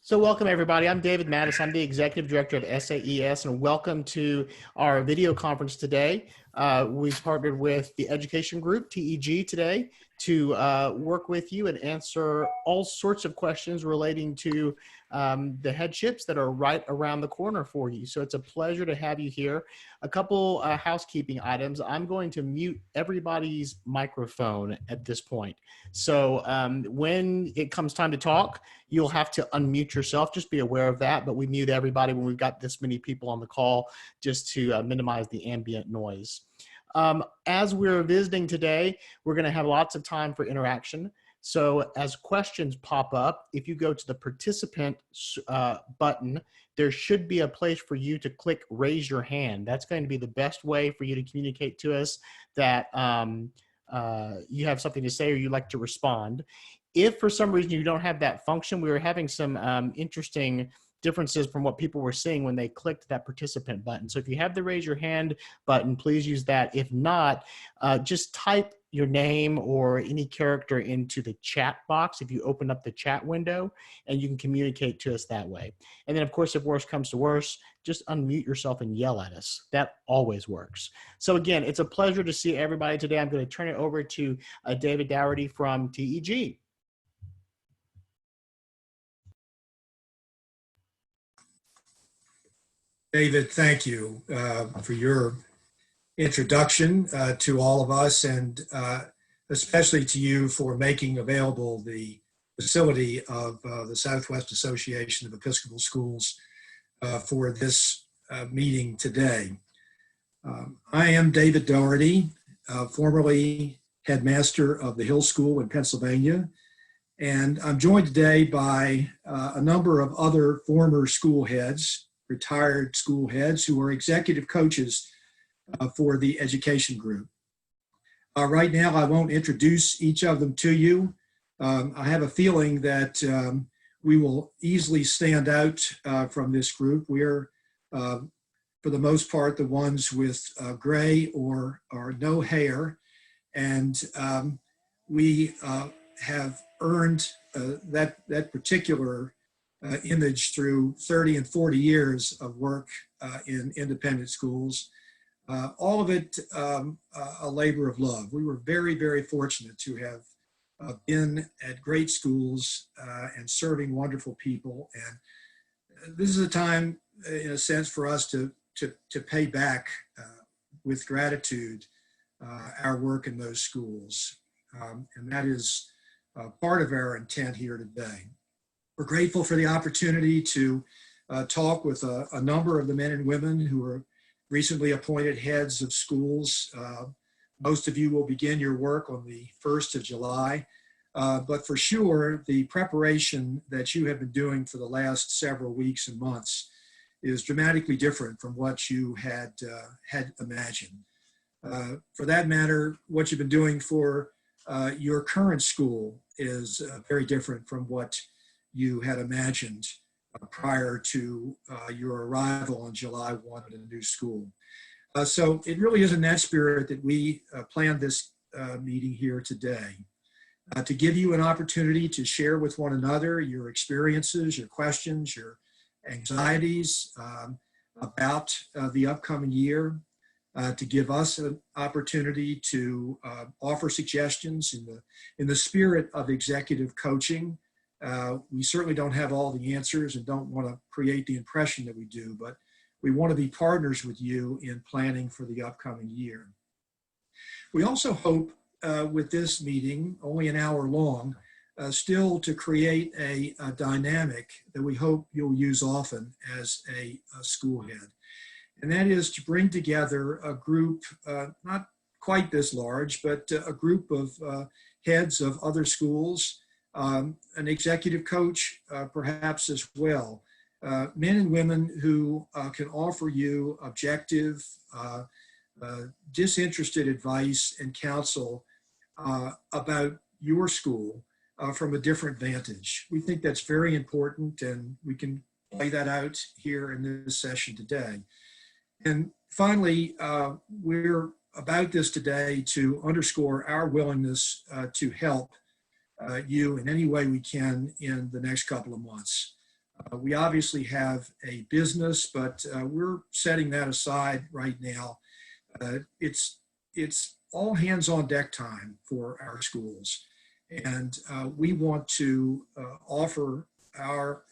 So welcome everybody. I'm David Mattis. I'm the Executive Director of SAES, and welcome to our video conference today. We've partnered with the Education Group, TEG, today to work with you and answer all sorts of questions relating to the headships that are right around the corner for you. So it's a pleasure to have you here. A couple housekeeping items. I'm going to mute everybody's microphone at this point. So when it comes time to talk, you'll have to unmute yourself. Just be aware of that, but we mute everybody when we've got this many people on the call just to minimize the ambient noise. As we're visiting today, we're going to have lots of time for interaction. So as questions pop up, if you go to the participant button, there should be a place for you to click raise your hand. That's going to be the best way for you to communicate to us that you have something to say or you'd like to respond. If for some reason you don't have that function, we were having some interesting differences from what people were seeing when they clicked that participant button. So if you have the raise your hand button, please use that. If not, just type your name or any character into the chat box if you open up the chat window, and you can communicate to us that way. And then of course, if worse comes to worse, just unmute yourself and yell at us. That always works. So again, it's a pleasure to see everybody today. I'm going to turn it over to David Dougherty from TEG. David, thank you for your introduction to all of us, and especially to you for making available the facility of the Southwest Association of Episcopal Schools for this meeting today. I am David Dougherty, formerly headmaster of the Hill School in Pennsylvania, and I'm joined today by a number of other former school heads, retired school heads who are executive coaches for the Education Group. Right now, I won't introduce each of them to you. I have a feeling that we will easily stand out from this group. We're, for the most part, the ones with gray or no hair, and we have earned that particular image through 30 and 40 years of work in independent schools. All of it a labor of love. We were very, very fortunate to have been at great schools and serving wonderful people. And this is a time, in a sense, for us to pay back with gratitude our work in those schools. And that is part of our intent here today. We're grateful for the opportunity to talk with a number of the men and women who are recently appointed heads of schools. Most of you will begin your work on the 1st of July, but for sure, the preparation that you have been doing for the last several weeks and months is dramatically different from what you had imagined. For that matter, what you've been doing for your current school is very different from what you had imagined prior to your arrival on July 1 at a new school. So it really is in that spirit that we planned this meeting here today, to give you an opportunity to share with one another your experiences, your questions, your anxieties about the upcoming year, to give us an opportunity to offer suggestions in the spirit of executive coaching. We certainly don't have all the answers and don't want to create the impression that we do, but we want to be partners with you in planning for the upcoming year. We also hope with this meeting, only an hour long, still to create a dynamic that we hope you'll use often as a school head. And that is to bring together a group, not quite this large, but a group of heads of other schools, an executive coach perhaps as well, men and women who can offer you objective, disinterested advice and counsel about your school from a different vantage. We think that's very important, and we can play that out here in this session today. And finally, we're about this today to underscore our willingness to help you in any way we can in the next couple of months. We obviously have a business, but we're setting that aside right now. It's all hands on deck time for our schools. And we want to offer our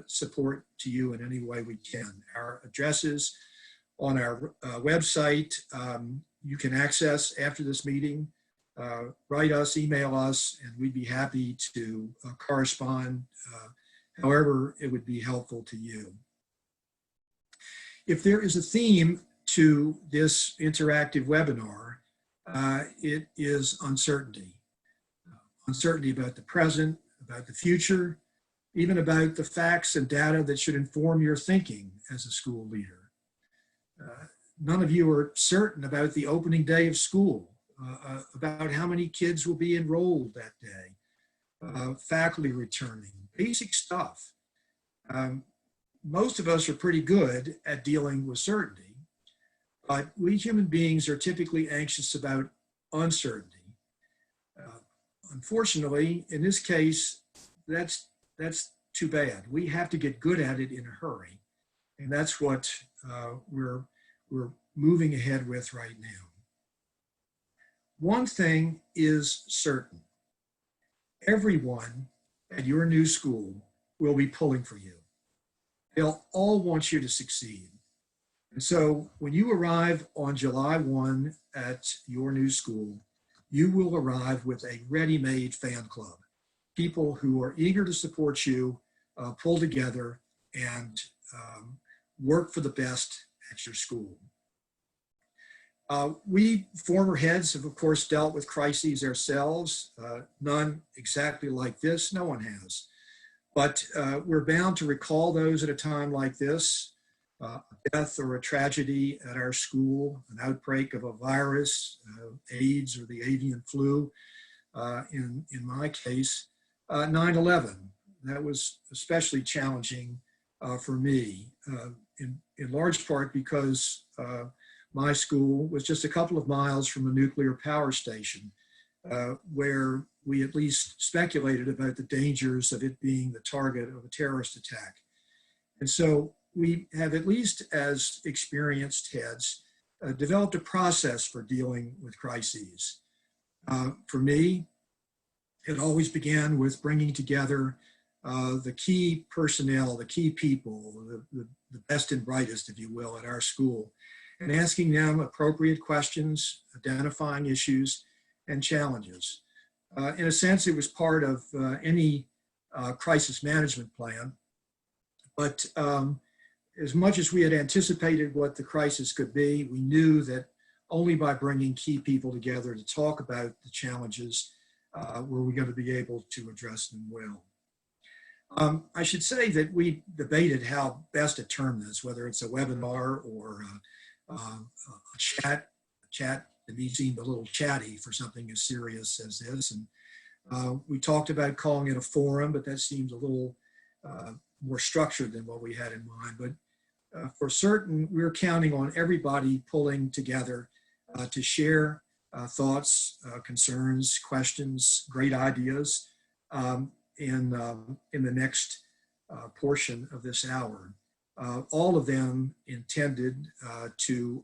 support to you in any way we can. Our addresses on our website, you can access after this meeting. Write us, email us, and we'd be happy to correspond however it would be helpful to you. If there is a theme to this interactive webinar, it is uncertainty. Uncertainty about the present, about the future, even about the facts and data that should inform your thinking as a school leader. None of you are certain about the opening day of school, about how many kids will be enrolled that day, faculty returning, basic stuff. Most of us are pretty good at dealing with certainty, but we human beings are typically anxious about uncertainty. Unfortunately, in this case, that's too bad. We have to get good at it in a hurry, and that's what we're moving ahead with right now. One thing is certain: everyone at your new school will be pulling for you. They'll all want you to succeed. And so when you arrive on July 1 at your new school, you will arrive with a ready-made fan club, people who are eager to support you, pull together, and work for the best at your school. We former heads have, of course, dealt with crises ourselves, none exactly like this, no one has. But we're bound to recall those at a time like this, a death or a tragedy at our school, an outbreak of a virus, AIDS or the avian flu, in my case, 9/11. That was especially challenging for me, in large part because my school was just a couple of miles from a nuclear power station, where we at least speculated about the dangers of it being the target of a terrorist attack. And so we have, at least as experienced heads, developed a process for dealing with crises. For me, it always began with bringing together the key personnel, the key people, the best and brightest, if you will, at our school, and asking them appropriate questions, identifying issues and challenges. In a sense, it was part of any crisis management plan, but as much as we had anticipated what the crisis could be, we knew that only by bringing key people together to talk about the challenges were we going to be able to address them well. I should say that we debated how best to term this, whether it's a webinar or a chat. A chat to me seemed a little chatty for something as serious as this. And we talked about calling it a forum, but that seems a little more structured than what we had in mind. But for certain, we're counting on everybody pulling together to share thoughts, concerns, questions, great ideas in the next portion of this hour. All of them intended to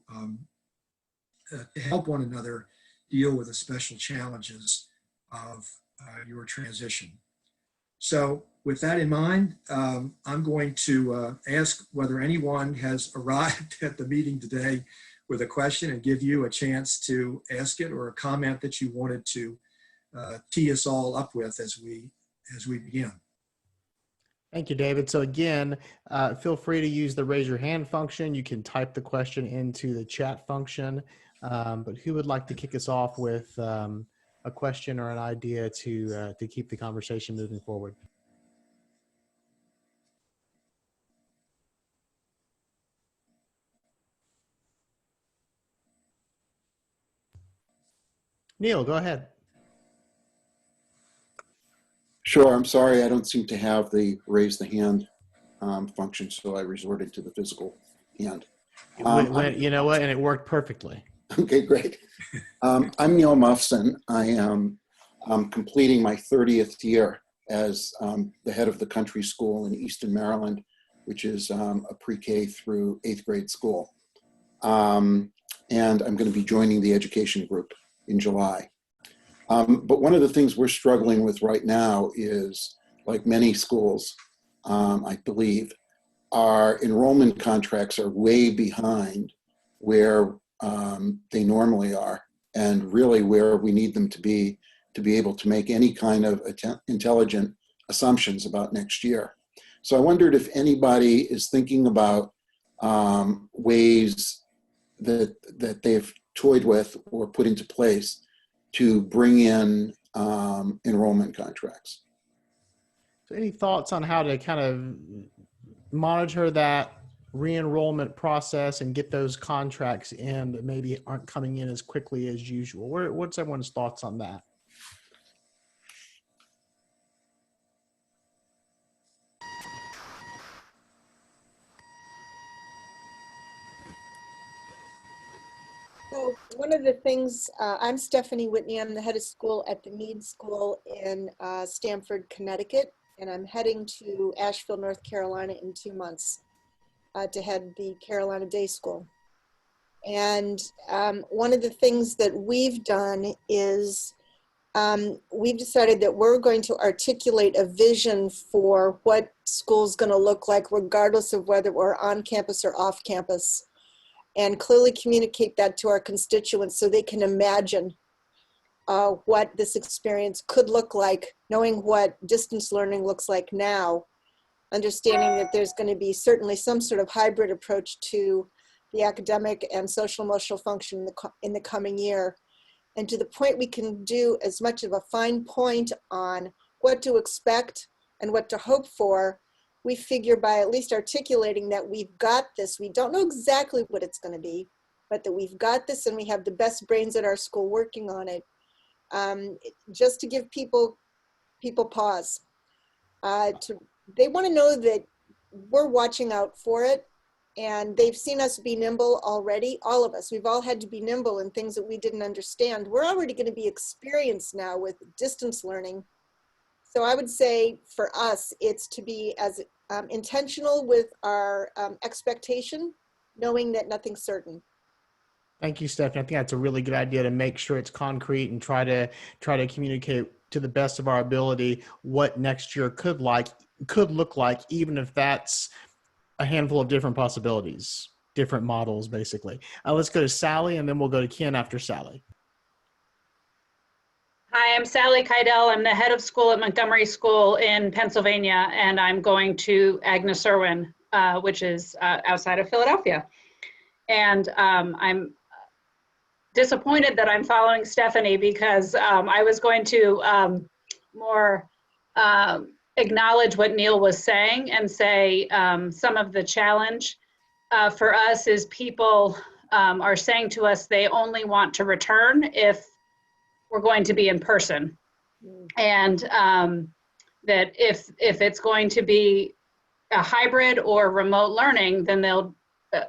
help one another deal with the special challenges of your transition. So with that in mind, I'm going to ask whether anyone has arrived at the meeting today with a question and give you a chance to ask it, or a comment that you wanted to tee us all up with as we begin. Thank you, David. So again, feel free to use the raise your hand function. You can type the question into the chat function, but who would like to kick us off with a question or an idea to keep the conversation moving forward? Neil, go ahead. Sure. I'm sorry. I don't seem to have the raise the hand function, so I resorted to the physical hand. You know what? And it worked perfectly. Okay, great. I'm Neil Muffson. I'm completing my 30th year as the head of the country school in Easton, Maryland, which is a pre-K through 8th grade school. And I'm going to be joining the education group in July. But one of the things we're struggling with right now is, like many schools, I believe, our enrollment contracts are way behind where they normally are, and really where we need them to be able to make any kind of intelligent assumptions about next year. So I wondered if anybody is thinking about ways that they've toyed with or put into place to bring in enrollment contracts. So any thoughts on how to kind of monitor that re-enrollment process and get those contracts in that maybe aren't coming in as quickly as usual? What's everyone's thoughts on that? So one of the things, I'm Stephanie Whitney. I'm the head of school at the Mead School in Stamford, Connecticut, and I'm heading to Asheville, North Carolina in 2 months to head the Carolina Day School. And one of the things that we've done is we've decided that we're going to articulate a vision for what school's going to look like, regardless of whether we're on campus or off campus, and clearly communicate that to our constituents so they can imagine what this experience could look like, knowing what distance learning looks like now, understanding that there's going to be certainly some sort of hybrid approach to the academic and social emotional function in the coming year. And to the point we can do as much of a fine point on what to expect and what to hope for, we figure by at least articulating that we've got this. We don't know exactly what it's going to be, but that we've got this and we have the best brains at our school working on it. Just to give people pause. They want to know that we're watching out for it, and they've seen us be nimble already. All of us, we've all had to be nimble in things that we didn't understand. We're already going to be experienced now with distance learning. So I would say for us, it's to be as intentional with our expectation, knowing that nothing's certain. Thank you, Stephanie. I think that's a really good idea to make sure it's concrete and try to communicate to the best of our ability what next year could look like, even if that's a handful of different possibilities, different models, basically. Let's go to Sally, and then we'll go to Ken after Sally. Hi, I'm Sally Keidel. I'm the head of school at Montgomery School in Pennsylvania, and I'm going to Agnes Irwin, which is outside of Philadelphia. And I'm disappointed that I'm following Stephanie, because I was going to more acknowledge what Neil was saying and say some of the challenge for us is people are saying to us they only want to return if we're going to be in person. And that if it's going to be a hybrid or remote learning, then they'll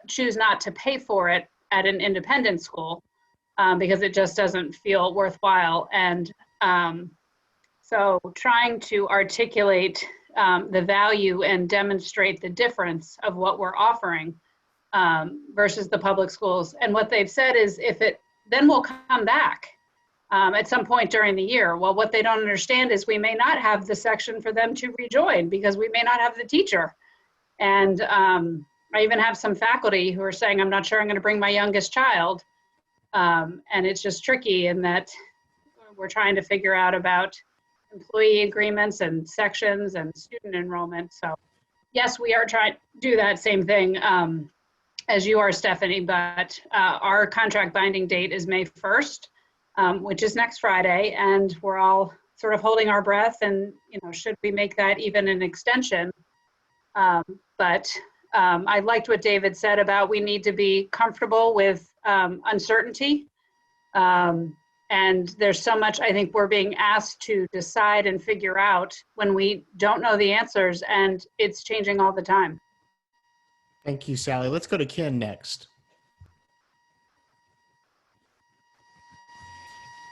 choose not to pay for it at an independent school because it just doesn't feel worthwhile. And so trying to articulate the value and demonstrate the difference of what we're offering versus the public schools. And what they've said is then we'll come back at some point during the year. Well, what they don't understand is we may not have the section for them to rejoin because we may not have the teacher. And I even have some faculty who are saying, I'm not sure I'm going to bring my youngest child. And it's just tricky in that we're trying to figure out about employee agreements and sections and student enrollment. So yes, we are trying to do that same thing as you are, Stephanie, but our contract binding date is May 1st. Which is next Friday, and we're all sort of holding our breath and, should we make that even an extension? But I liked what David said about we need to be comfortable with uncertainty. And there's so much I think we're being asked to decide and figure out when we don't know the answers, and it's changing all the time. Thank you, Sally. Let's go to Ken next.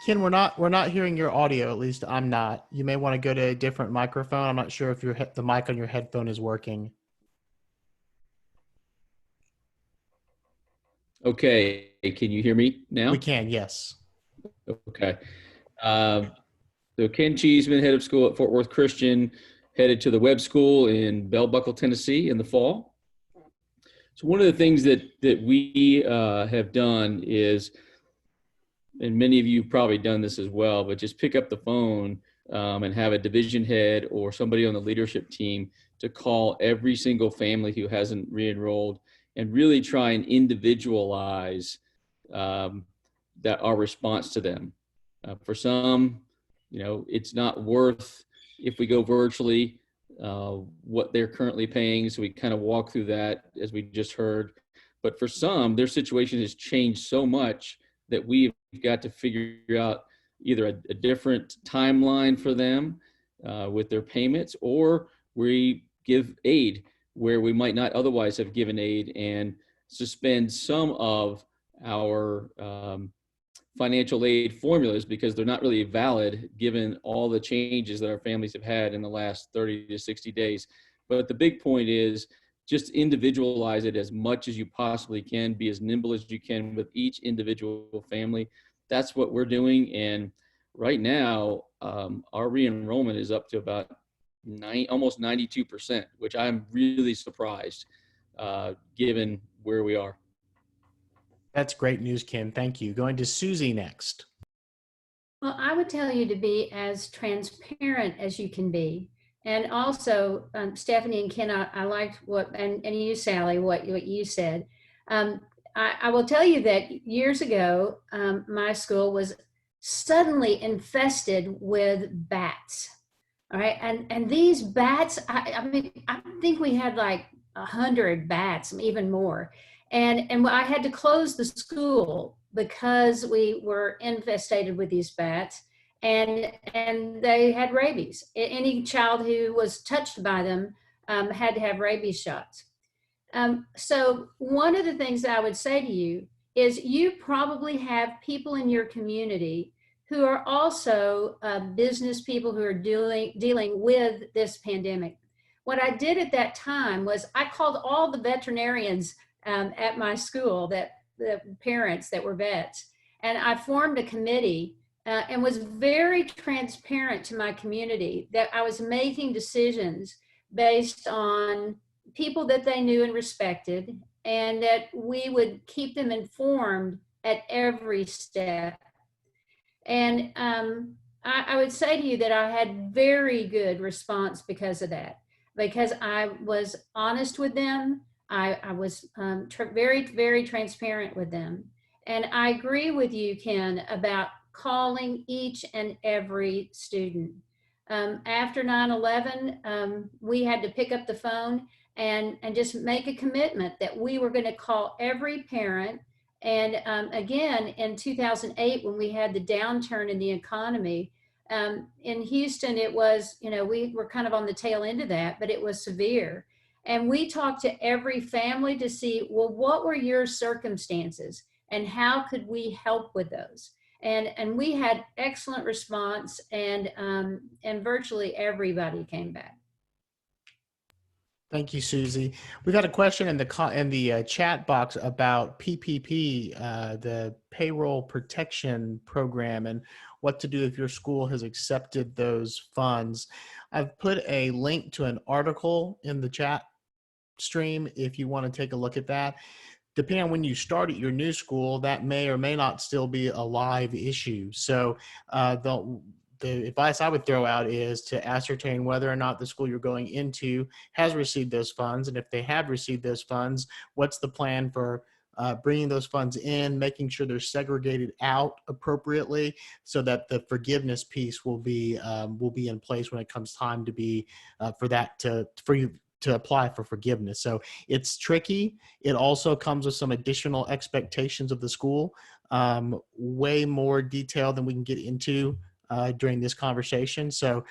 Ken, we're not hearing your audio. At least I'm not. You may want to go to a different microphone. I'm not sure if the mic on your headphone is working. Okay, can you hear me now? We can, yes. Okay. Um, so Ken Cheeseman, head of school at Fort Worth Christian, headed to the web school in Bell Buckle, Tennessee in the fall. So one of the things that we have done is, and many of you have probably done this as well, but just pick up the phone and have a division head or somebody on the leadership team to call every single family who hasn't re-enrolled and really try and individualize that our response to them. For some, it's not worth, if we go virtually, what they're currently paying. So we kind of walk through that as we just heard. But for some, their situation has changed so much that we've got to figure out either a different timeline for them with their payments, or we give aid where we might not otherwise have given aid and suspend some of our financial aid formulas because they're not really valid given all the changes that our families have had in the last 30 to 60 days. But the big point is just individualize it as much as you possibly can, be as nimble as you can with each individual family. That's what we're doing. And right now, our re-enrollment is up to about almost 92%, which I'm really surprised given where we are. That's great news, Ken. Thank you. Going to Susie next. Well, I would tell you to be as transparent as you can be. And also, Stephanie and Ken, I liked what, and you, Sally, what you said. I will tell you that years ago, my school was suddenly infested with bats. All right. And these bats, I mean, I think we had like 100 bats, even more. And I had to close the school because we were infested with these bats, and they had rabies. Any child who was touched by them had to have rabies shots. So one of the things that I would say to you is you probably have people in your community who are also business people who are dealing with this pandemic. What I did at that time was I called all the veterinarians at my school, that the parents that were vets, and I formed a committee and was very transparent to my community that I was making decisions based on people that they knew and respected, and that we would keep them informed at every step. And I would say to you that I had very good response because of that, because I was honest with them. I was very, very transparent with them. And I agree with you, Ken, about calling each and every student. After 9/11, we had to pick up the phone and just make a commitment that we were going to call every parent. And again, in 2008, when we had the downturn in the economy, in Houston, it was, we were kind of on the tail end of that, but it was severe. And we talked to every family to see, well, what were your circumstances and how could we help with those? And we had excellent response, and virtually everybody came back. Thank you, Susie. We got a question in the chat box about PPP, the Payroll Protection Program, and what to do if your school has accepted those funds. I've put a link to an article in the chat stream if you want to take a look at that. Depending on when you start at your new school, that may or may not still be a live issue. So the advice I would throw out is to ascertain whether or not the school you're going into has received those funds. And if they have received those funds, what's the plan for bringing those funds in, making sure they're segregated out appropriately so that the forgiveness piece will be in place when it comes time to be for you to apply for forgiveness. So it's tricky. It also comes with some additional expectations of the school, way more detail than we can get into during this conversation. So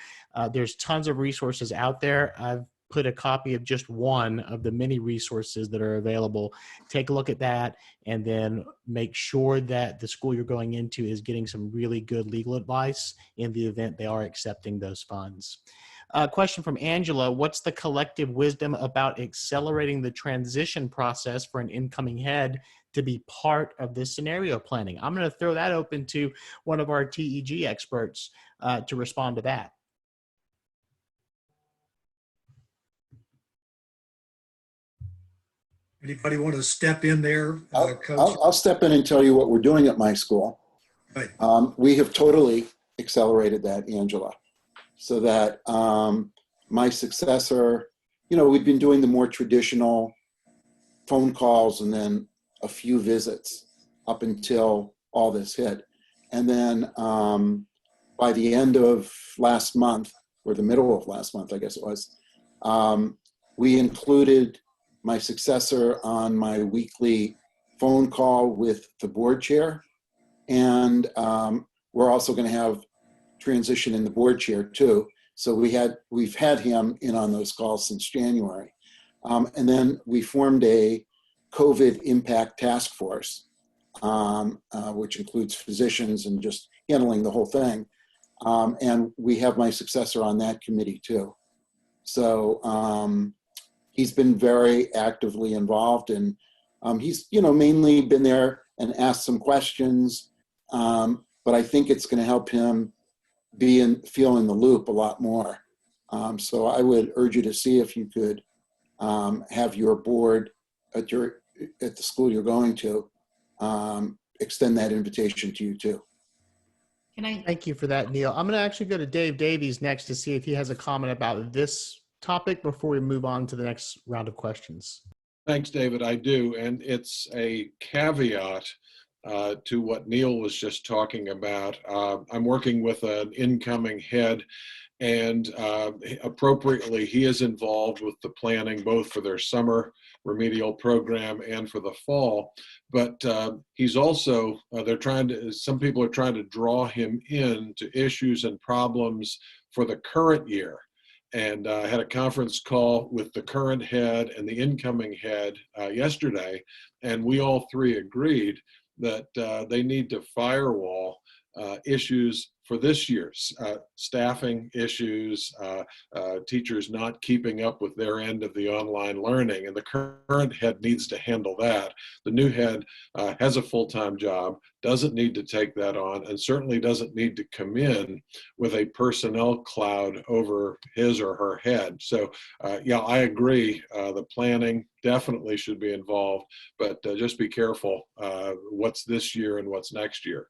there's tons of resources out there. I've put a copy of just one of the many resources that are available. Take a look at that, and then make sure that the school you're going into is getting some really good legal advice in the event they are accepting those funds. Question from Angela: what's the collective wisdom about accelerating the transition process for an incoming head to be part of this scenario planning? I'm going to throw that open to one of our TEG experts to respond to that. Anybody want to step in there, Coach? I'll step in and tell you what we're doing at my school. Right. We have totally accelerated that, Angela, so that my successor, we've been doing the more traditional phone calls and then a few visits up until all this hit. And then by the end of last month, or the middle of last month, I guess it was, we included my successor on my weekly phone call with the board chair. And we're also going to have transition in the board chair too. So we've had him in on those calls since January. And then we formed a COVID impact task force, which includes physicians and just handling the whole thing. And we have my successor on that committee too. So he's been very actively involved, and he's mainly been there and asked some questions. But I think it's going to help him feel in the loop a lot more. So I would urge you to see if you could have your board at the school you're going to extend that invitation to you too. Thank you for that, Neil. I'm going to actually go to Dave Davies next to see if he has a comment about this topic before we move on to the next round of questions. Thanks, David. I do. And it's a caveat to what Neil was just talking about. I'm working with an incoming head, and appropriately, he is involved with the planning both for their summer remedial program and for the fall. But he's also, some people are trying to draw him in to issues and problems for the current year. And I had a conference call with the current head and the incoming head yesterday, and we all three agreed that they need to firewall issues for this year's staffing issues, teachers not keeping up with their end of the online learning, and the current head needs to handle that. The new head has a full-time job, doesn't need to take that on, and certainly doesn't need to come in with a personnel cloud over his or her head. So yeah, I agree, the planning definitely should be involved, but just be careful what's this year and what's next year.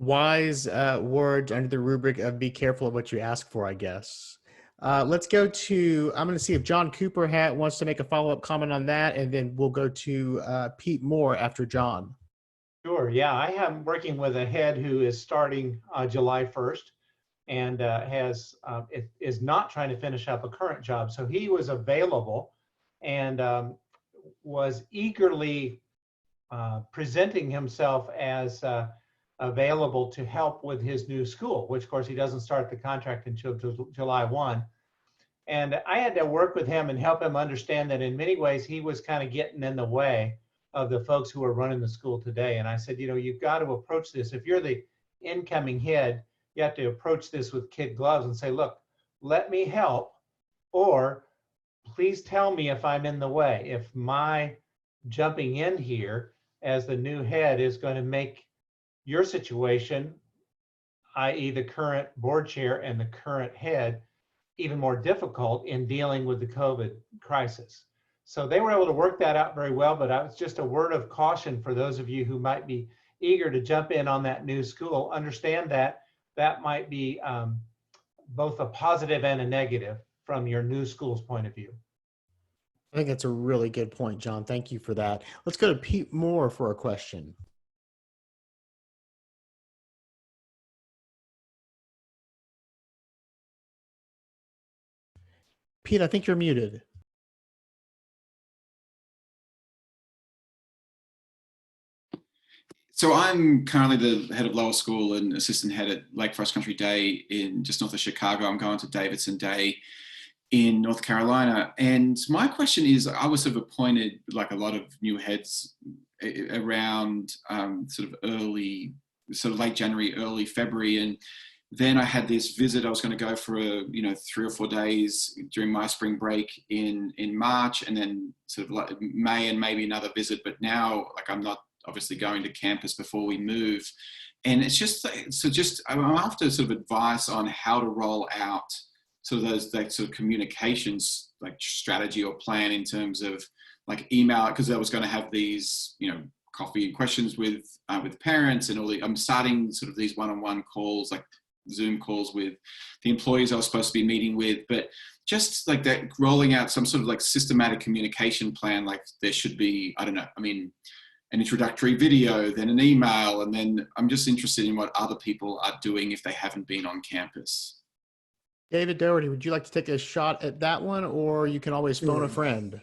Wise words under the rubric of be careful of what you ask for, I guess. Let's go to, I'm going to see if John Cooper wants to make a follow-up comment on that, and then we'll go to Pete Moore after John. Sure, yeah, I am working with a head who is starting July 1st and is not trying to finish up a current job. So he was available and was eagerly presenting himself as available to help with his new school, which of course he doesn't start the contract until July 1. And I had to work with him and help him understand that in many ways he was kind of getting in the way of the folks who are running the school today. And I said, you've got to approach this. If you're the incoming head, you have to approach this with kid gloves and say, look, let me help, or please tell me if I'm in the way. If my jumping in here as the new head is going to make your situation, i.e. the current board chair and the current head, even more difficult in dealing with the COVID crisis. So they were able to work that out very well, but it's just a word of caution for those of you who might be eager to jump in on that new school. Understand that that might be both a positive and a negative from your new school's point of view. I think that's a really good point, John. Thank you for that. Let's go to Pete Moore for a question. Pete, I think you're muted. So I'm currently the head of lower school and assistant head at Lake Forest Country Day in just north of Chicago. I'm going to Davidson Day in North Carolina. And my question is, I was sort of appointed, like a lot of new heads, around sort of late January, early February. And then I had this visit. I was going to go for 3 or 4 days during my spring break in March, and then sort of like May, and maybe another visit. But now, like, I'm not obviously going to campus before we move. And it's just, I'm after sort of advice on how to roll out sort of that sort of communications, like, strategy or plan in terms of like email, because I was going to have these, coffee and questions with parents and I'm starting sort of these one-on-one calls, like Zoom calls with the employees I was supposed to be meeting with, but just like that, rolling out some sort of like systematic communication plan. Like there should be, I don't know, an introductory video, then an email, and then I'm just interested in what other people are doing if they haven't been on campus. David Doherty, would you like to take a shot at that one, or you can always phone a friend?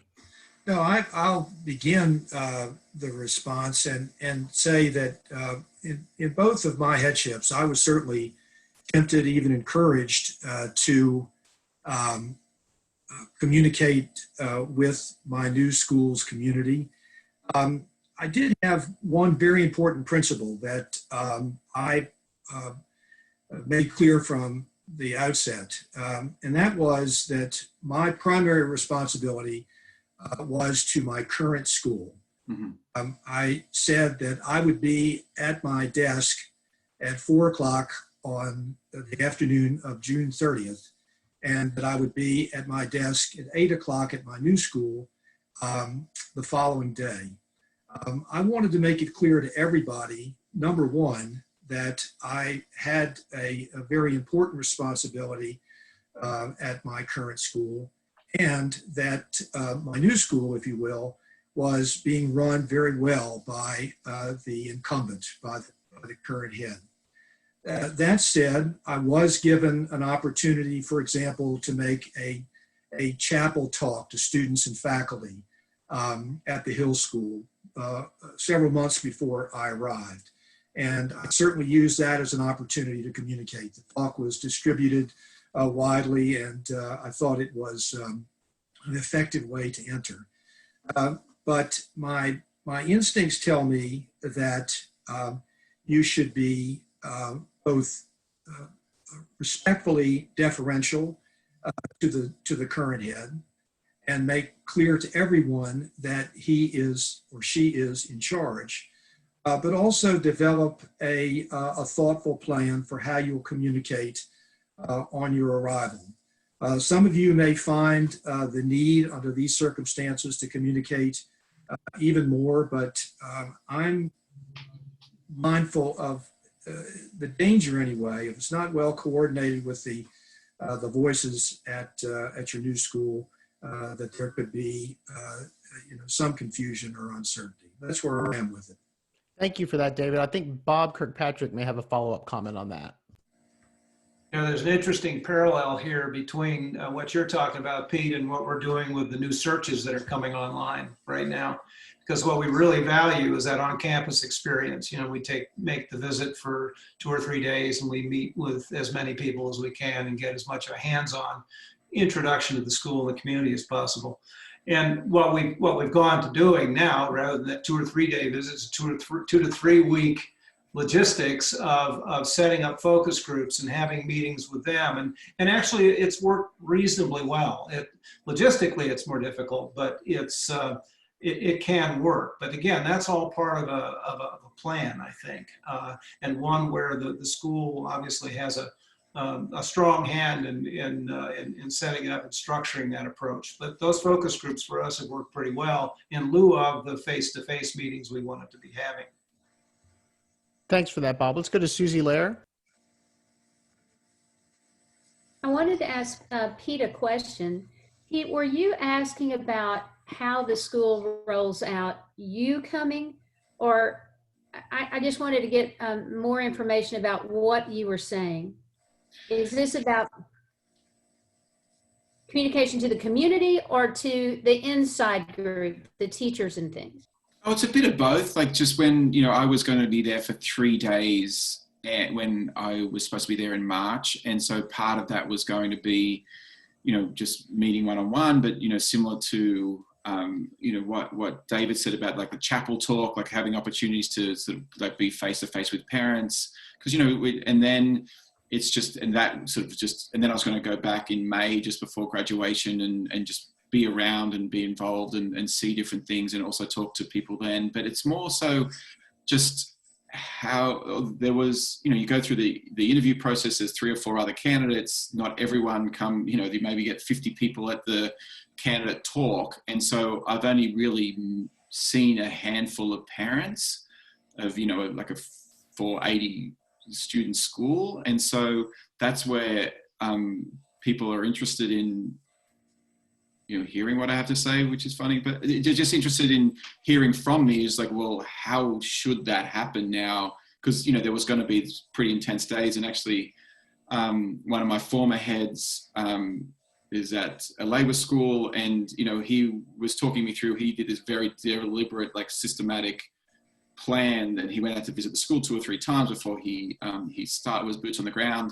No, I'll begin the response and say that in both of my headships, I was certainly tempted, even encouraged to communicate with my new school's community. I did have one very important principle that I made clear from the outset, and that was that my primary responsibility was to my current school. Mm-hmm. I said that I would be at my desk at 4 o'clock on the afternoon of June 30th, and that I would be at my desk at 8 o'clock at my new school the following day. I wanted to make it clear to everybody, number one, that I had a very important responsibility at my current school, and that my new school, if you will, was being run very well by the incumbent, by the current head. That said, I was given an opportunity, for example, to make a chapel talk to students and faculty at the Hill School several months before I arrived. And I certainly used that as an opportunity to communicate. The talk was distributed widely, and I thought it was an effective way to enter. But my instincts tell me that you should be both respectfully deferential to the current head, and make clear to everyone that he is or she is in charge, but also develop a thoughtful plan for how you'll communicate on your arrival. Some of you may find the need under these circumstances to communicate even more, but I'm mindful of the danger anyway, if it's not well coordinated with the voices at your new school, that there could be some confusion or uncertainty. That's where I am with it. Thank you for that, David. I think Bob Kirkpatrick may have a follow-up comment on that. There's an interesting parallel here between what you're talking about, Pete, and what we're doing with the new searches that are coming online right now. Because what we really value is that on-campus experience. We make the visit for 2 or 3 days, and we meet with as many people as we can and get as much of a hands-on introduction to the school and the community as possible. And what we've gone to doing now, rather than that 2 or 3 day visits, 2 to 3 week logistics of setting up focus groups and having meetings with them. And actually it's worked reasonably well. Logistically it's more difficult, but it can work. But again, that's all part of a plan, I think, and one where the school obviously has a strong hand in setting it up and structuring that approach. But those focus groups for us have worked pretty well in lieu of the face-to-face meetings we wanted to be having. Thanks for that, Bob. Let's go to Susie Lair. I wanted to ask Pete a question. Pete, were you asking about how the school rolls out you coming, or I just wanted to get more information about what you were saying. Is this about communication to the community or to the inside group, the teachers and things? Oh, it's a bit of both. Like just when, I was going to be there for 3 days when I was supposed to be there in March. And so part of that was going to be, just meeting one-on-one, but, similar to, what David said about like the chapel talk, like having opportunities to sort of like be face-to-face with parents. Because, and then it's just, and that sort of just, and then I was going to go back in May just before graduation and just be around and be involved and see different things and also talk to people then. But it's more so just how there was, you go through the interview process, there's 3 or 4 other candidates, not everyone come, they maybe get 50 people at the candidate talk. And so I've only really seen a handful of parents of, like a 480 student school. And so that's where people are interested in, hearing what I have to say, which is funny, but they're just interested in hearing from me is like, well, how should that happen now? Because, there was going to be pretty intense days. And actually, one of my former heads is at a labor school, and, he was talking me through, he did this very deliberate, like systematic plan that he went out to visit the school 2 or 3 times before he started, was boots on the ground.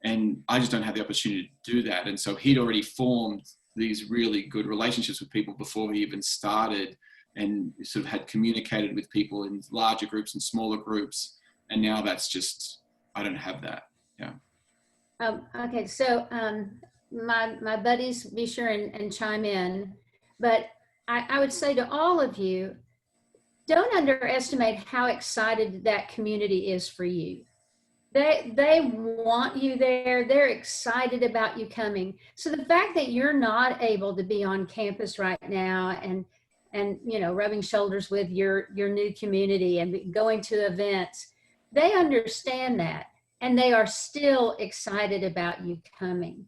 And I just don't have the opportunity to do that. And so he'd already formed these really good relationships with people before he even started, and sort of had communicated with people in larger groups and smaller groups. And now that's just, I don't have that. Yeah. Okay, so my buddies, be sure and chime in, but I would say to all of you, don't underestimate how excited that community is for you. They want you there. They're excited about you coming. So the fact that you're not able to be on campus right now and rubbing shoulders with your new community and going to events, they understand that, and they are still excited about you coming.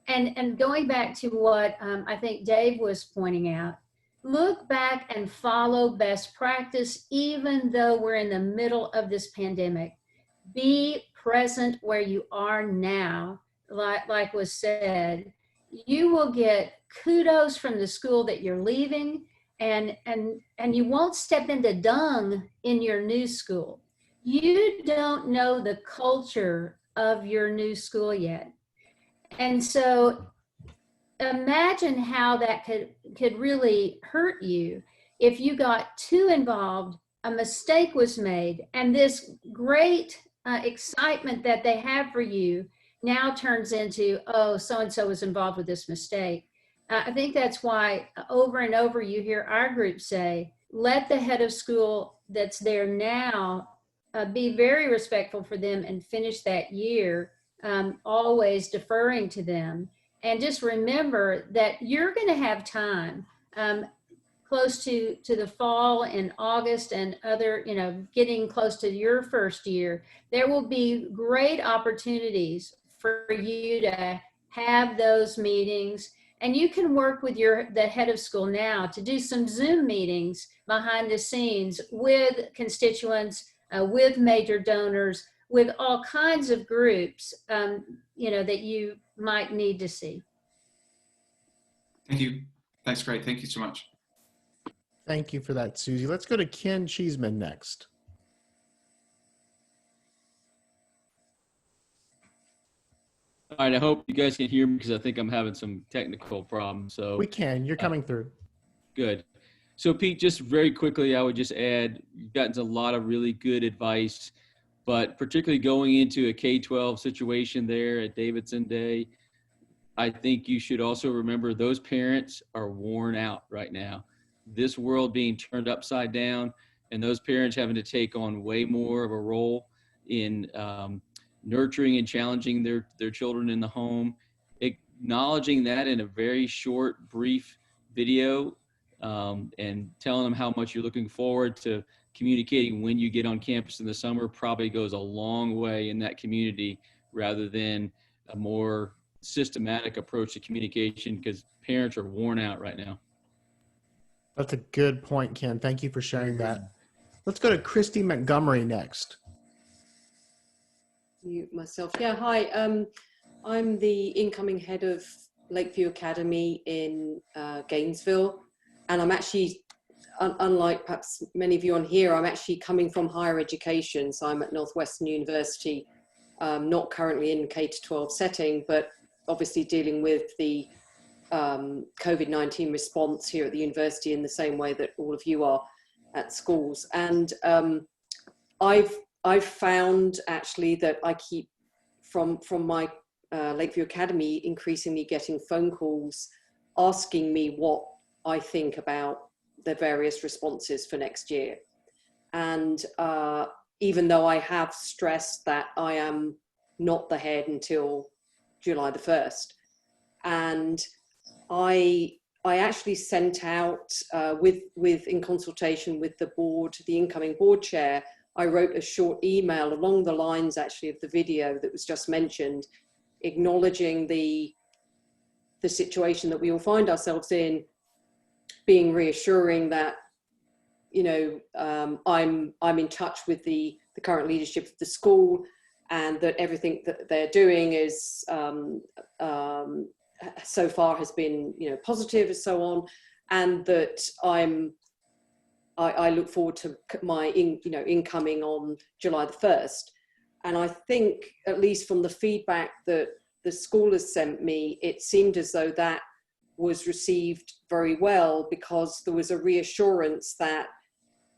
And going back to what I think Dave was pointing out, look back and follow best practice, even though we're in the middle of this pandemic. Be present where you are now, like was said. You will get kudos from the school that you're leaving, and you won't step into dung in your new school. You don't know the culture of your new school yet. And so imagine how that could really hurt you if you got too involved, a mistake was made, and this great excitement that they have for you now turns into, oh, so-and-so was involved with this mistake. I think that's why over and over you hear our group say, let the head of school that's there now be very respectful for them and finish that year, always deferring to them. And just remember that you're going to have time close to the fall and August and other, getting close to your first year. There will be great opportunities for you to have those meetings. And you can work with the head of school now to do some Zoom meetings behind the scenes with constituents, with major donors, with all kinds of groups, that you might need to see. Thank you. That's great. Thank you so much. Thank you for that, Susie. Let's go to Ken Cheeseman next. All right, I hope you guys can hear me because I think I'm having some technical problems. So We can. You're coming through. Good. So Pete, just very quickly, I would just add, you've gotten a lot of really good advice, but particularly going into a K-12 situation there at Davidson Day, I think you should also remember those parents are worn out right now. This world being turned upside down, and those parents having to take on way more of a role in nurturing and challenging their children in the home, acknowledging that in a very short, brief video, and telling them how much you're looking forward to communicating when you get on campus in the summer probably goes a long way in that community, rather than a more systematic approach to communication, because parents are worn out right now. That's a good point, Ken. Thank you for sharing that. Let's go to Christy Montgomery next. Myself. Yeah, hi. I'm the incoming head of Lakeview Academy in Gainesville. And I'm actually, unlike perhaps many of you on here, I'm actually coming from higher education. So I'm at Northwestern University, not currently in K-12 setting, but obviously dealing with the COVID-19 response here at the university in the same way that all of you are at schools. And I've found actually that I keep from my Lakeview Academy increasingly getting phone calls asking me what I think about the various responses for next year. And even though I have stressed that I am not the head until July the 1st. And I actually sent out in consultation with the board, the incoming board chair, I wrote a short email along the lines actually of the video that was just mentioned, acknowledging the situation that we all find ourselves in, being reassuring that, you know, I'm in touch with the current leadership of the school, and that everything that they're doing is so far has been, you know, positive and so on, and that I look forward to my incoming on July the 1st. And I think, at least from the feedback that the school has sent me, it seemed as though that was received very well, because there was a reassurance that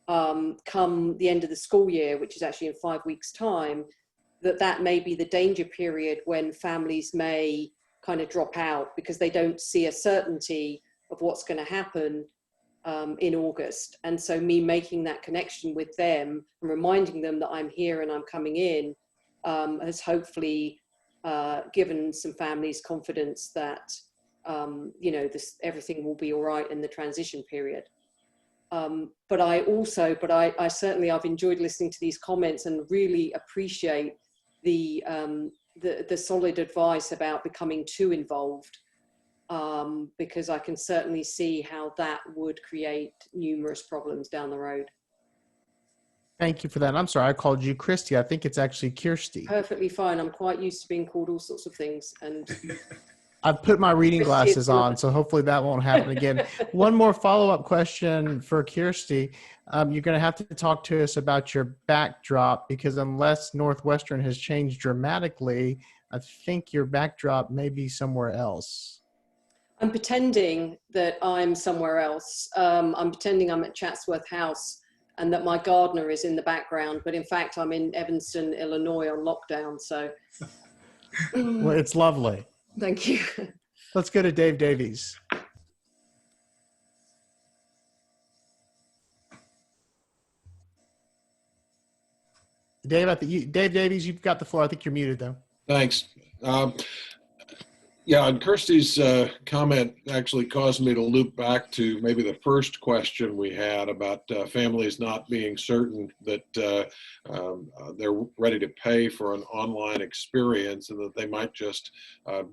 come the end of the school year, which is actually in 5 weeks' time, that may be the danger period when families may kind of drop out because they don't see a certainty of what's going to happen in August. And so me making that connection with them and reminding them that I'm here and I'm coming in has hopefully given some families confidence that you know, everything will be all right in the transition period. But I certainly, I've enjoyed listening to these comments and really appreciate the solid advice about becoming too involved, because I can certainly see how that would create numerous problems down the road. Thank you for that. I'm sorry, I called you Christy. I think it's actually Kirsty. Perfectly fine. I'm quite used to being called all sorts of things, and I've put my reading glasses on, so hopefully that won't happen again. One more follow-up question for Kirsty. You're going to have to talk to us about your backdrop, because unless Northwestern has changed dramatically, I think your backdrop may be somewhere else. I'm pretending that I'm somewhere else. I'm pretending I'm at Chatsworth House and that my gardener is in the background, but in fact I'm in Evanston, Illinois on lockdown, so. Well, it's lovely. Thank you. Let's go to Dave Davies. Dave Davies, you've got the floor. I think you're muted though. Thanks. Yeah, and Kirsty's comment actually caused me to loop back to maybe the first question we had about families not being certain that they're ready to pay for an online experience, and that they might just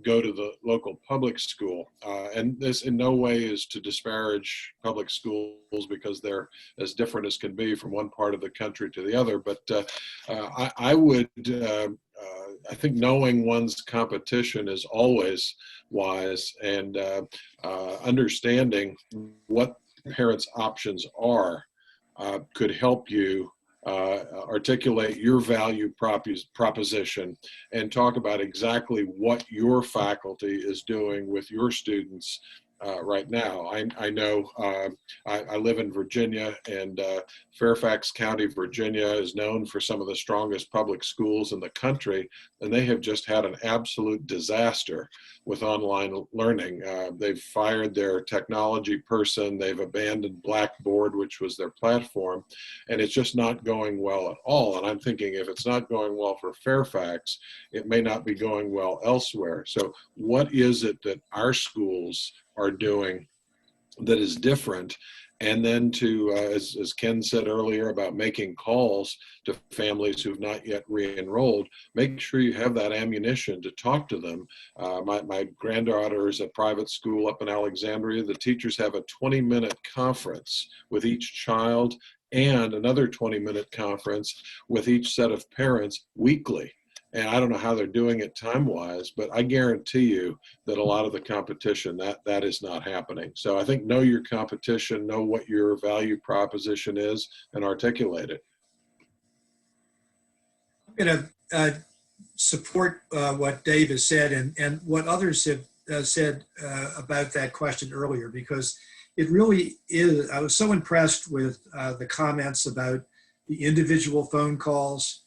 go to the local public school. And this in no way is to disparage public schools, because they're as different as can be from one part of the country to the other. But I would I think knowing one's competition is always wise, and understanding what parents' options are could help you articulate your value proposition and talk about exactly what your faculty is doing with your students right now. I know I live in Virginia, and Fairfax County, Virginia is known for some of the strongest public schools in the country, and they have just had an absolute disaster with online learning. They've fired their technology person, they've abandoned Blackboard, which was their platform, and it's just not going well at all. And I'm thinking, if it's not going well for Fairfax, it may not be going well elsewhere. So what is it that our schools are doing that is different? And then to, as Ken said earlier about making calls to families who've not yet re-enrolled, make sure you have that ammunition to talk to them. My granddaughter is at private school up in Alexandria. The teachers have a 20-minute conference with each child and another 20-minute conference with each set of parents weekly. And I don't know how they're doing it time-wise, but I guarantee you that a lot of the competition, that is not happening. So I think know your competition, know what your value proposition is, and articulate it. I'm going to support what Dave has said and what others have said about that question earlier, because it really is. I was so impressed with the comments about the individual phone calls,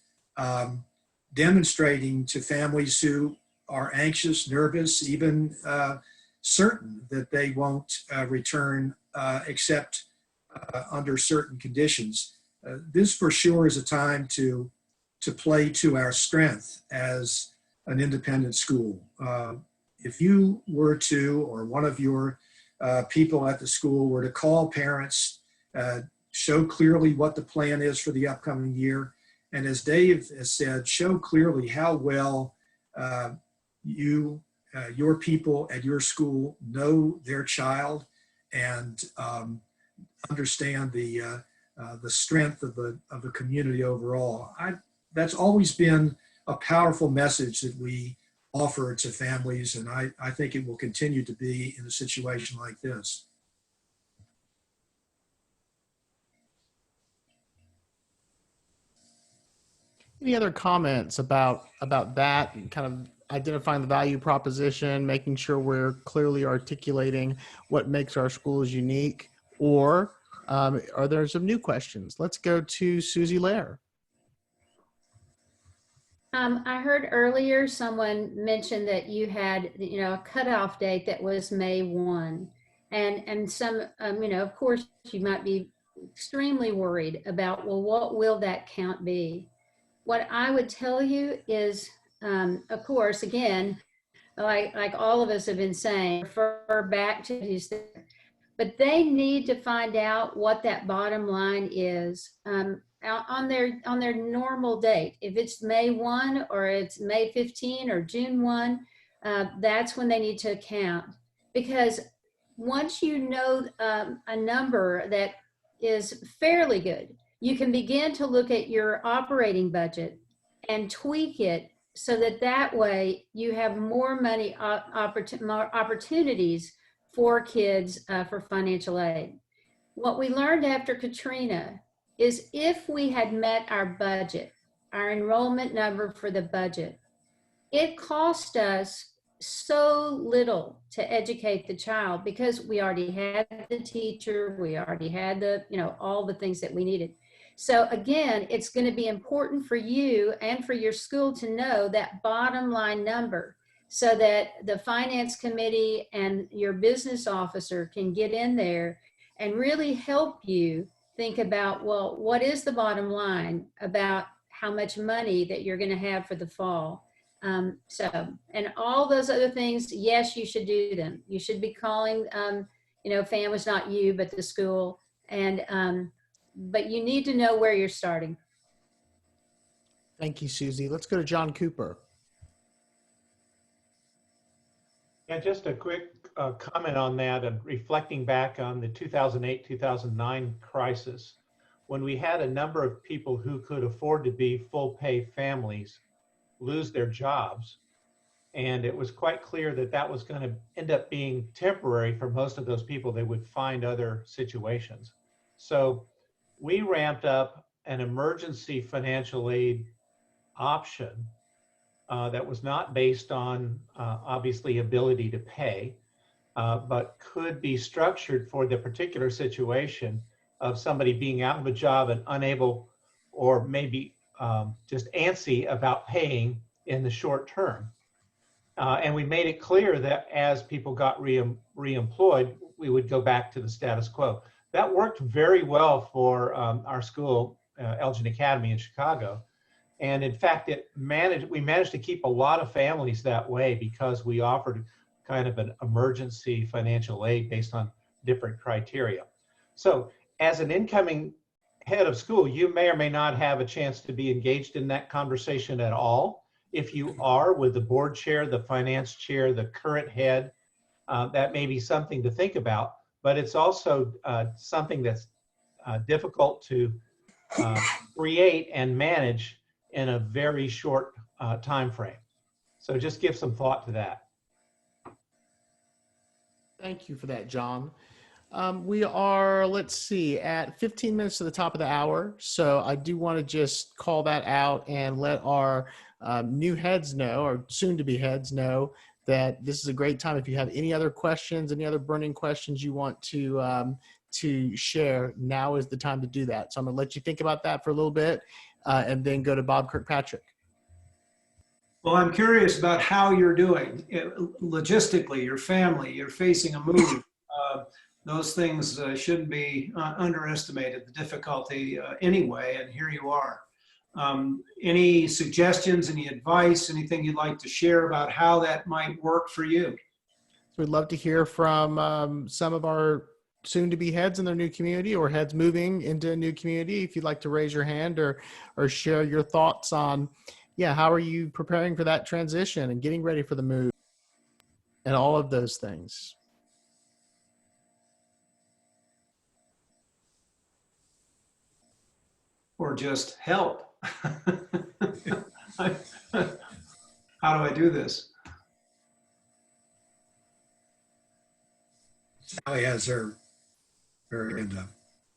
demonstrating to families who are anxious, nervous, even certain that they won't return except under certain conditions. This for sure is a time to play to our strength as an independent school. If you were to, or one of your people at the school were to call parents, show clearly what the plan is for the upcoming year, and as Dave has said, show clearly how well your people at your school know their child and understand the strength of the community overall. That's always been a powerful message that we offer to families, and I think it will continue to be in a situation like this. Any other comments about that and kind of identifying the value proposition, making sure we're clearly articulating what makes our schools unique, or are there some new questions? Let's go to Susie Lair. I heard earlier someone mention that you had, a cutoff date that was May 1. And some, of course, you might be extremely worried about, well, what will that count be? What I would tell you is, of course, again, like all of us have been saying, refer back to these things. But they need to find out what that bottom line is on their normal date. If it's May 1 or it's May 15 or June 1, that's when they need to account. Because once you know a number that is fairly good, you can begin to look at your operating budget and tweak it so that way you have more money, more opportunities for kids for financial aid. What we learned after Katrina is if we had met our budget, our enrollment number for the budget, it cost us so little to educate the child because we already had the teacher, we already had all the things that we needed. So again, it's going to be important for you and for your school to know that bottom line number so that the finance committee and your business officer can get in there and really help you think about, well, what is the bottom line about how much money that you're going to have for the fall? And all those other things, yes, you should do them. You should be calling, families, not you, but the school. But you need to know where you're starting. Thank you, Susie. Let's go to John Cooper. Yeah, just a quick comment on that and reflecting back on the 2008-2009 crisis, when we had a number of people who could afford to be full pay families lose their jobs. And it was quite clear that that was going to end up being temporary for most of those people. They would find other situations. So we ramped up an emergency financial aid option that was not based on obviously ability to pay, but could be structured for the particular situation of somebody being out of a job and unable, or maybe just antsy about paying in the short term. And we made it clear that as people got reemployed, we would go back to the status quo. That worked very well for our school, Elgin Academy in Chicago. And in fact, we managed to keep a lot of families that way because we offered kind of an emergency financial aid based on different criteria. So as an incoming head of school, you may or may not have a chance to be engaged in that conversation at all. If you are with the board chair, the finance chair, the current head, that may be something to think about, but it's also something that's difficult to create and manage in a very short time frame. So just give some thought to that. Thank you for that, John. We are, let's see, at 15 minutes to the top of the hour. So I do want to just call that out and let our new heads know, or soon to be heads know, that this is a great time. If you have any other questions, any other burning questions you want to share, now is the time to do that. So I'm going to let you think about that for a little bit, and then go to Bob Kirkpatrick. Well, I'm curious about how you're doing logistically, your family, you're facing a move. Those things shouldn't be underestimated, the difficulty anyway, and here you are. Any suggestions, any advice, anything you'd like to share about how that might work for you? So we'd love to hear from some of our soon-to-be heads in their new community, or heads moving into a new community. If you'd like to raise your hand or share your thoughts on, how are you preparing for that transition and getting ready for the move and all of those things. Or just help. How do I do this? Sally has her hand up.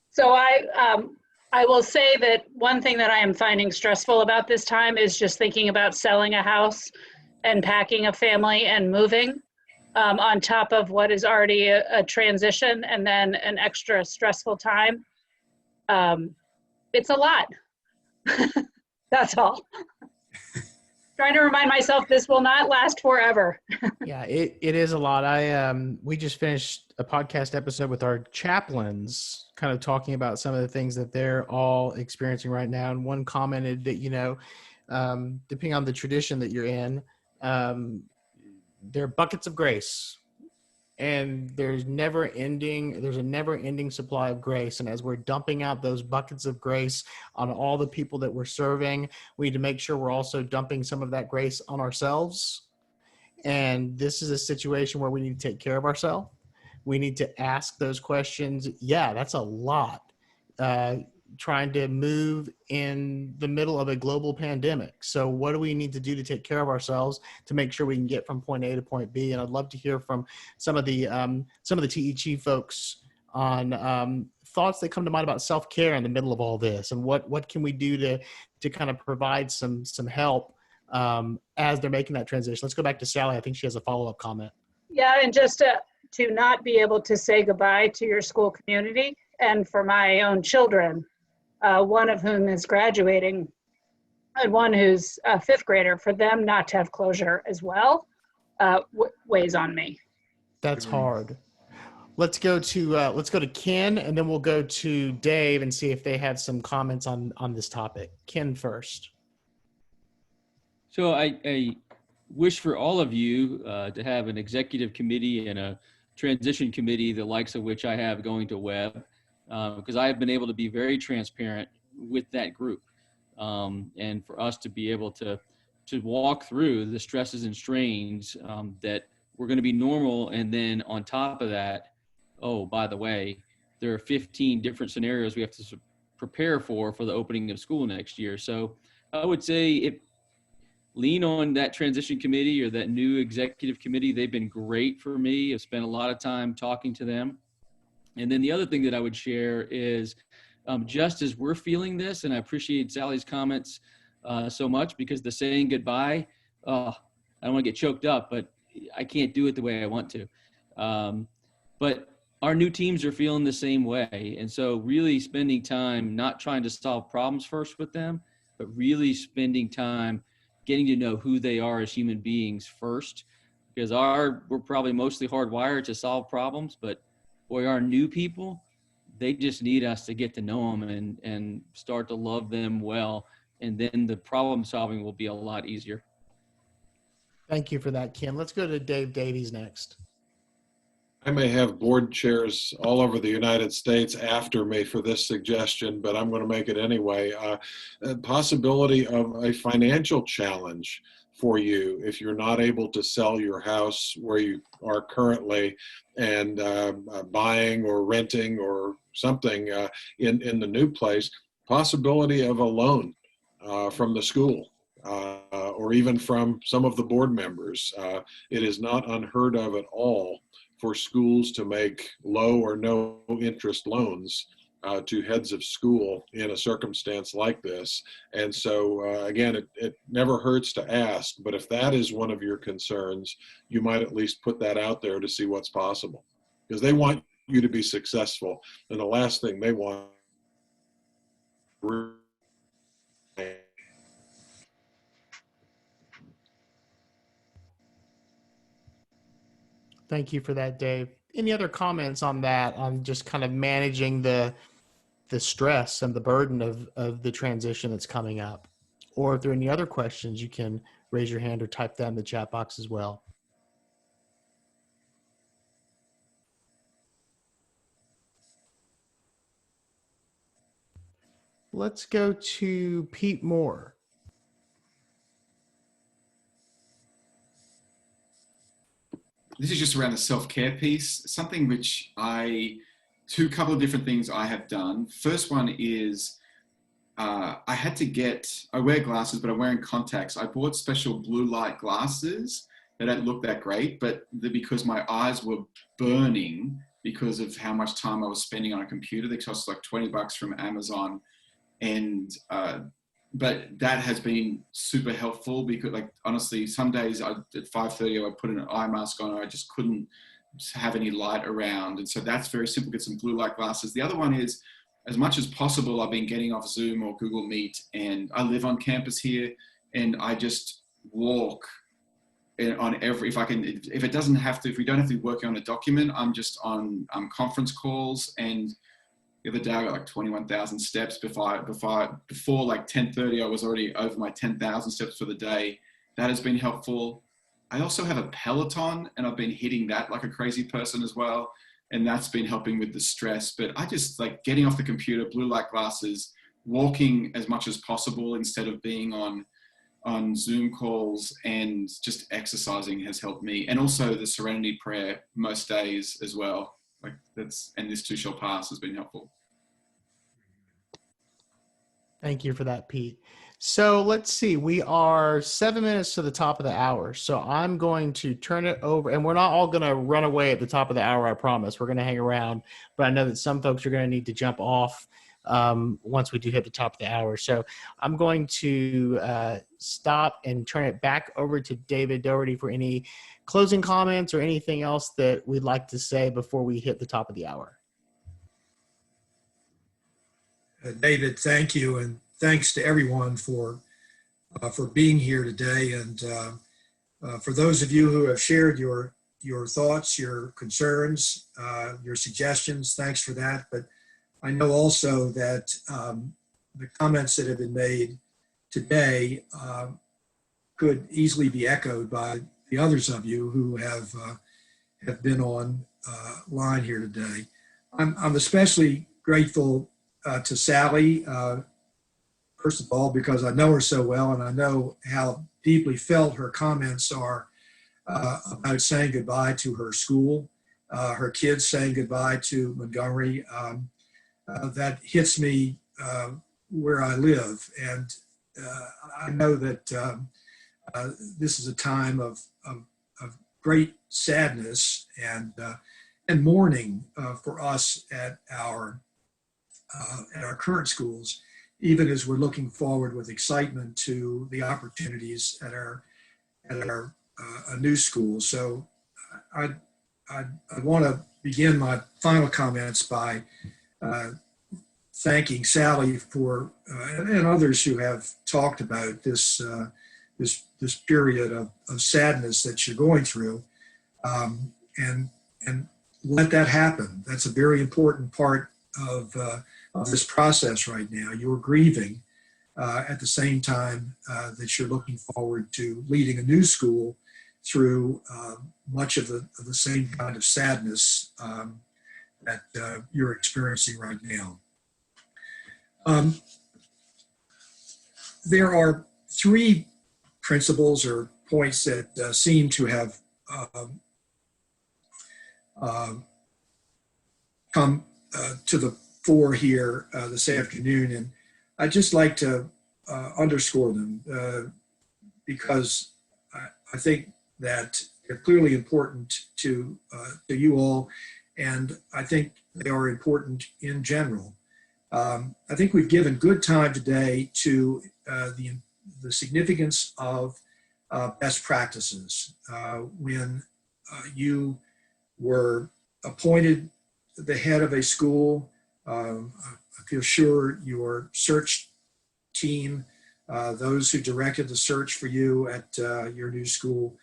So I will say that one thing that I am finding stressful about this time is just thinking about selling a house and packing a family and moving, on top of what is already a transition and then an extra stressful time. It's a lot. That's all. Trying to remind myself this will not last forever. Yeah, it is a lot. We just finished a podcast episode with our chaplains, kind of talking about some of the things that they're all experiencing right now. And one commented that, depending on the tradition that you're in, there are buckets of grace, and there's a never ending supply of grace. And as we're dumping out those buckets of grace on all the people that we're serving, we need to make sure we're also dumping some of that grace on ourselves. And this is a situation where we need to take care of ourselves. We need to ask those questions. Yeah, that's a lot. Trying to move in the middle of a global pandemic. So what do we need to do to take care of ourselves to make sure we can get from point A to point B? And I'd love to hear from some of the TEG folks on thoughts that come to mind about self-care in the middle of all this, and what can we do to kind of provide some help as they're making that transition. Let's go back to Sally. I think she has a follow-up comment. Yeah, and just to not be able to say goodbye to your school community, and for my own children, one of whom is graduating and one who's a fifth grader, for them not to have closure as well, weighs on me. That's hard. Let's go to Ken, and then we'll go to Dave and see if they have some comments on this topic. Ken first. So I wish for all of you to have an executive committee and a transition committee, the likes of which I have going to web, because I have been able to be very transparent with that group, and for us to be able to walk through the stresses and strains that we're going to be normal. And then on top of that, oh, by the way, there are 15 different scenarios we have to prepare for the opening of school next year. So I would say lean on that transition committee or that new executive committee. They've been great for me. I've spent a lot of time talking to them. And then the other thing that I would share is just as we're feeling this, and I appreciate Sally's comments so much, because the saying goodbye, I don't want to get choked up, but I can't do it the way I want to. But our new teams are feeling the same way. And so really spending time, not trying to solve problems first with them, but really spending time getting to know who they are as human beings first, because we're probably mostly hardwired to solve problems, but boy, our new people, they just need us to get to know them and start to love them well. And then the problem solving will be a lot easier. Thank you for that, Ken. Let's go to Dave Davies next. I may have board chairs all over the United States after me for this suggestion, but I'm going to make it anyway. A possibility of a financial challenge for you if you're not able to sell your house where you are currently and buying or renting or something in the new place. Possibility of a loan from the school. Or even from some of the board members. It is not unheard of at all for schools to make low or no interest loans to heads of school in a circumstance like this. And so, again, it never hurts to ask, but if that is one of your concerns, you might at least put that out there to see what's possible, because they want you to be successful. And the last thing they want. Thank you for that, Dave. Any other comments on that, on just kind of managing the stress and the burden of the transition that's coming up? Or if there are any other questions, you can raise your hand or type that in the chat box as well. Let's go to Pete Moore. This is just around the self-care piece, something which two couple of different things I have done. First one is I wear glasses, but I'm wearing contacts. I bought special blue light glasses. They don't look that great, but because my eyes were burning because of how much time I was spending on a computer. They cost like $20 from Amazon. And but that has been super helpful, because like honestly, some days at 5:30 I would put an eye mask on and I just couldn't have any light around. And so that's very simple, get some blue light glasses. The other one is, as much as possible, I've been getting off Zoom or Google Meet, and I live on campus here, and I just walk on if we don't have to be working on a document, I'm just on conference calls. And the other day I got like 21,000 steps before like 10:30. I was already over my 10,000 steps for the day. That has been helpful. I also have a Peloton, and I've been hitting that like a crazy person as well. And that's been helping with the stress. But I just like getting off the computer, blue light glasses, walking as much as possible instead of being on Zoom calls, and just exercising has helped me. And also the Serenity Prayer most days as well. And this too shall pass has been helpful. Thank you for that, Pete. So let's see, we are 7 minutes to the top of the hour. So I'm going to turn it over, and we're not all going to run away at the top of the hour, I promise. We're going to hang around, but I know that some folks are going to need to jump off once we do hit the top of the hour. So I'm going to stop and turn it back over to David Doherty for any closing comments or anything else that we'd like to say before we hit the top of the hour. David, thank you, and thanks to everyone for being here today. And for those of you who have shared your thoughts, your concerns, your suggestions, thanks for that. But I know also that the comments that have been made today could easily be echoed by the others of you who have been on line here today. I'm especially grateful to Sally, first of all, because I know her so well, and I know how deeply felt her comments are about saying goodbye to her school, her kids saying goodbye to Montgomery. That hits me where I live, and I know that this is a time of great sadness and mourning for us at our current schools, even as we're looking forward with excitement to the opportunities at our new schools. So I want to begin my final comments by thanking Sally for and others who have talked about this period of sadness that you're going through, and let that happen. That's a very important part of this process right now. You're grieving at the same time that you're looking forward to leading a new school through much of the same kind of sadness that you're experiencing right now. There are three principles or points that seem to have come to the fore here this afternoon, and I'd just like to underscore them because I think that they're clearly important to you all, and I think they are important in general. I think we've given good time today to the significance of best practices. When you were appointed the head of a school, I feel sure your search team, those who directed the search for you at your new school,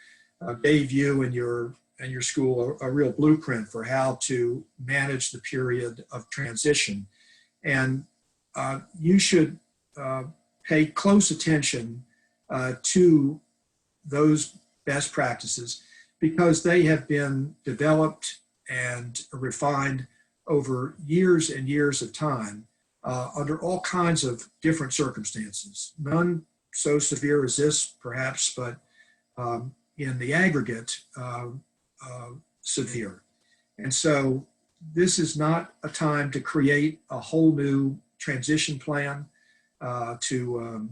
gave you and your school a real blueprint for how to manage the period of transition. And you should pay close attention to those best practices because they have been developed and refined over years and years of time under all kinds of different circumstances. None so severe as this, perhaps, but in the aggregate, severe. And so this is not a time to create a whole new transition plan, to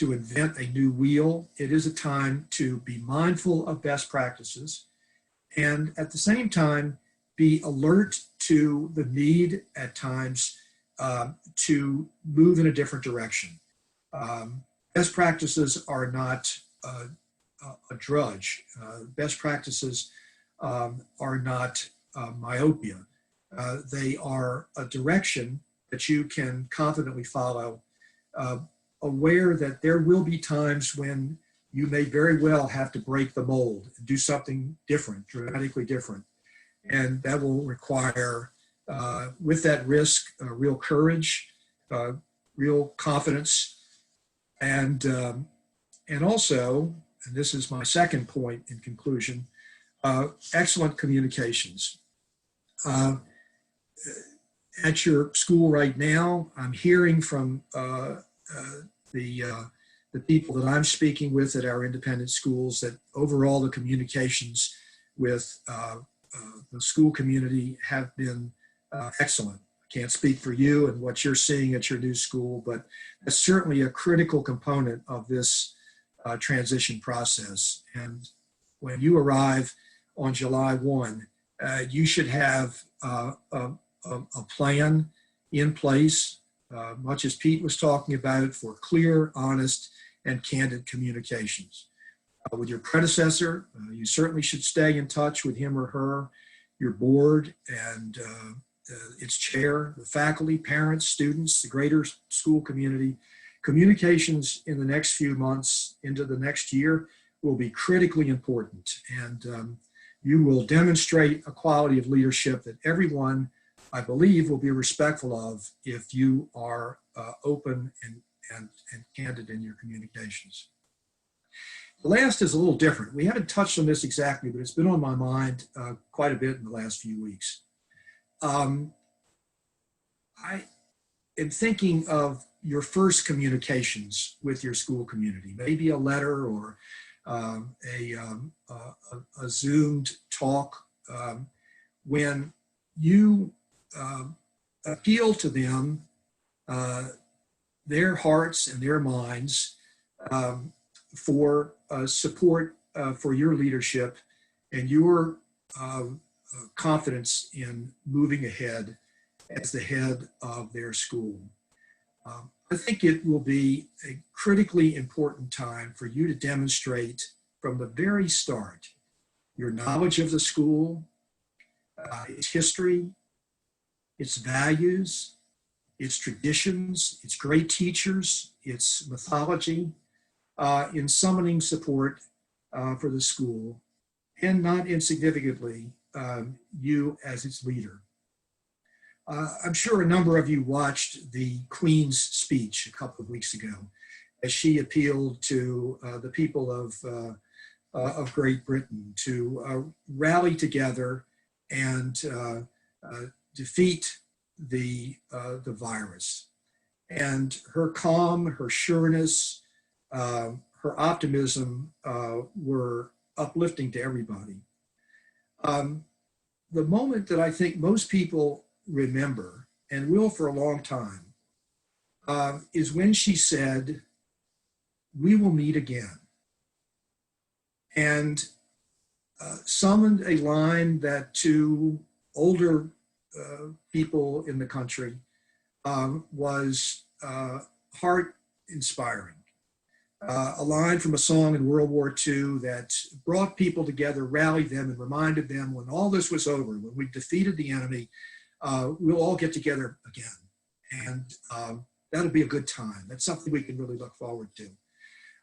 invent a new wheel. It is a time to be mindful of best practices and at the same time be alert to the need at times to move in a different direction. Best practices are not a drudge. Best practices are not myopia. They are a direction that you can confidently follow, aware that there will be times when you may very well have to break the mold and do something different, dramatically different. And that will require, with that risk, real courage, real confidence, and also, and this is my second point in conclusion, excellent communications. At your school right now, I'm hearing from the people that I'm speaking with at our independent schools that overall the communications with the school community have been excellent. I can't speak for you and what you're seeing at your new school, but it's certainly a critical component of this transition process. And when you arrive on July 1, you should have a plan in place, much as Pete was talking about, for clear, honest, and candid communications. With your predecessor, you certainly should stay in touch with him or her, your board and its chair, the faculty, parents, students, the greater school community. Communications in the next few months into the next year will be critically important, and you will demonstrate a quality of leadership that everyone, I believe, will be respectful of if you are open and candid in your communications. The last is a little different. We haven't touched on this exactly, but it's been on my mind quite a bit in the last few weeks. I am thinking of your first communications with your school community, maybe a letter or a Zoomed talk, when you appeal to them, their hearts and their minds, for support for your leadership and your confidence in moving ahead as the head of their school. I think it will be a critically important time for you to demonstrate from the very start your knowledge of the school, its history, its values, its traditions, its great teachers, its mythology, in summoning support for the school, and not insignificantly, you as its leader. I'm sure a number of you watched the Queen's speech a couple of weeks ago as she appealed to the people of Great Britain to rally together and defeat the virus. And her calm, her sureness, her optimism were uplifting to everybody. The moment that I think most people remember, and will for a long time, is when she said, "We will meet again," and summoned a line that to older people in the country was heart-inspiring. A line from a song in World War II that brought people together, rallied them, and reminded them when all this was over, when we defeated the enemy, we'll all get together again. And that'll be a good time. That's something we can really look forward to.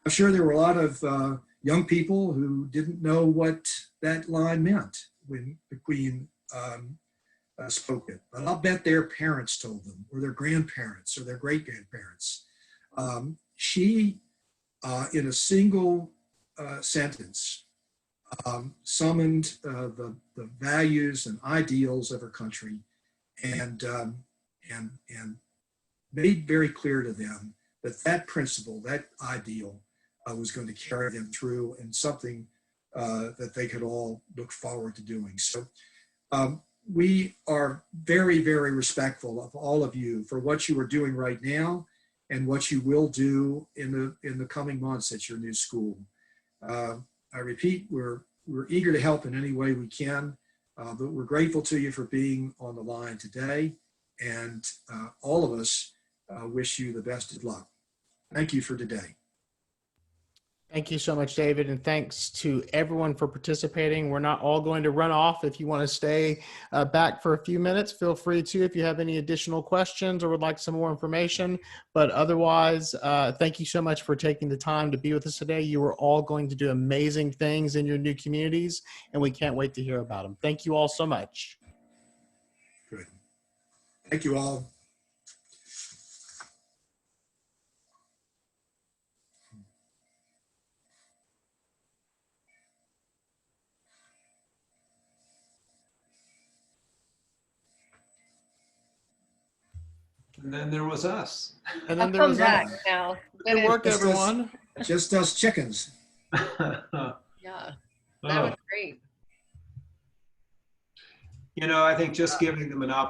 I'm sure there were a lot of young people who didn't know what that line meant when the Queen spoke it. But I'll bet their parents told them, or their grandparents, or their great-grandparents. She, in a single sentence, summoned the values and ideals of her country, and made very clear to them that that principle, that ideal, was going to carry them through, and something that they could all look forward to doing. So we are very, very respectful of all of you for what you are doing right now and what you will do in the coming months at your new school. I repeat, we're eager to help in any way we can, but we're grateful to you for being on the line today, and all of us wish you the best of luck. Thank you for today. Thank you so much, David, and thanks to everyone for participating. We're not all going to run off. If you want to stay back for a few minutes, feel free to if you have any additional questions or would like some more information. But otherwise, thank you so much for taking the time to be with us today. You are all going to do amazing things in your new communities, and we can't wait to hear about them. Thank you all so much. Good. Thank you all. And then there was us. And then I'll there come was back us. now. Good work, Just us. everyone. Just us chickens. Yeah, that was great. You know, I think just giving them an opportunity